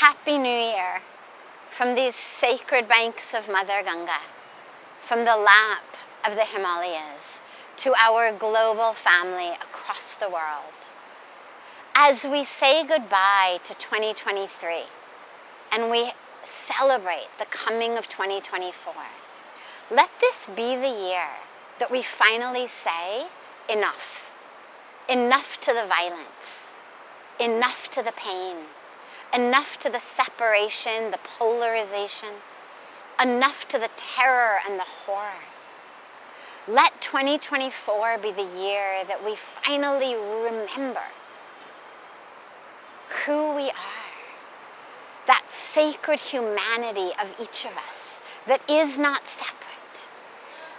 Happy New Year from these sacred banks of Mother Ganga, from the lap of the Himalayas to our global family across the world. As we say goodbye to 2023 and we celebrate the coming of 2024, let this be the year that we finally say enough. Enough to the violence, enough to the pain, enough to the separation, the polarization, enough to the terror and the horror. Let 2024 be the year that we finally remember who we are, that sacred humanity of each of us that is not separate.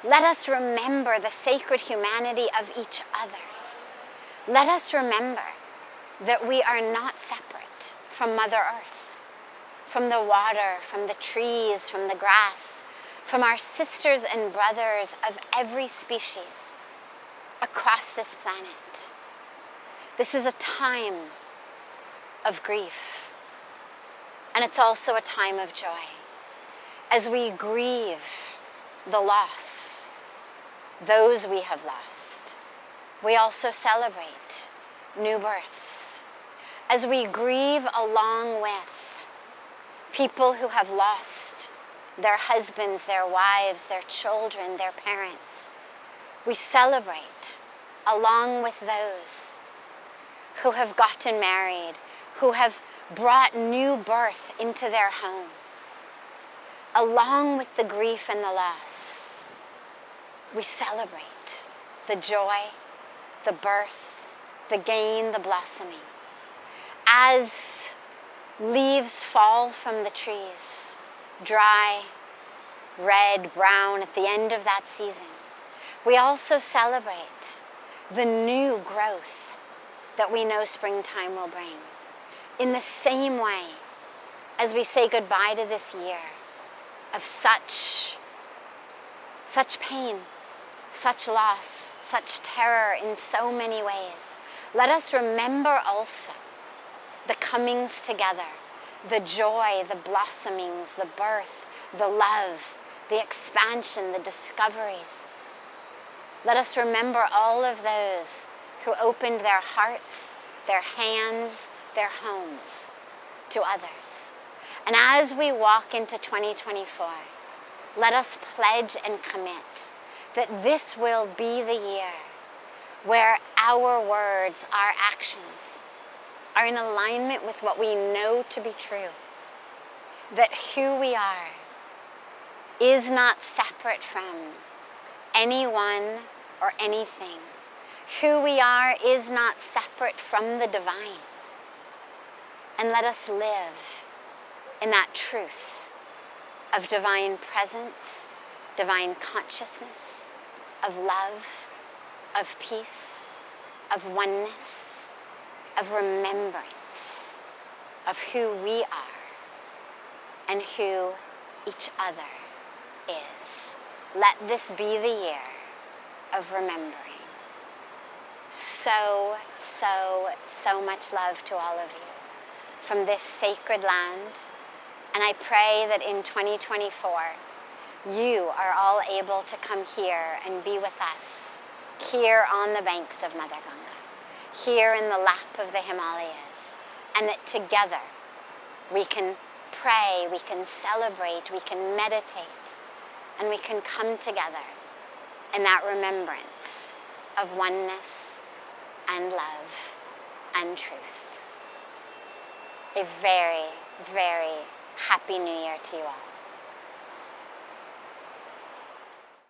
Let us remember the sacred humanity of each other. Let us remember that we are not separate from Mother Earth, from the water, from the trees, from the grass, from our sisters and brothers of every species across this planet. This is a time of grief, and it's also a time of joy. As we grieve the loss, those we have lost, we also celebrate new births. As we grieve along with people who have lost their husbands, their wives, their children, their parents, we celebrate along with those who have gotten married, who have brought new birth into their home. Along with the grief and the loss, we celebrate the joy, the birth, the gain, the blossoming. As leaves fall from the trees, dry, red, brown at the end of that season, we also celebrate the new growth that we know springtime will bring. In the same way as we say goodbye to this year of such pain, such loss, such terror in so many ways, let us remember also the comings together, the joy, the blossomings, the birth, the love, the expansion, the discoveries. Let us remember all of those who opened their hearts, their hands, their homes to others. And as we walk into 2024, let us pledge and commit that this will be the year where our words, our actions are in alignment with what we know to be true. That who we are is not separate from anyone or anything. Who we are is not separate from the divine. And let us live in that truth of divine presence, divine consciousness, of love, of peace, of oneness, of remembrance of who we are and who each other is. Let this be the year of remembering. So much love to all of you from this sacred land. And I pray that in 2024, you are all able to come here and be with us, here on the banks of Mother Ganga, here in the lap of the Himalayas, and that together we can pray, we can celebrate, we can meditate, and we can come together in that remembrance of oneness and love and truth. A very, very Happy New Year to you all.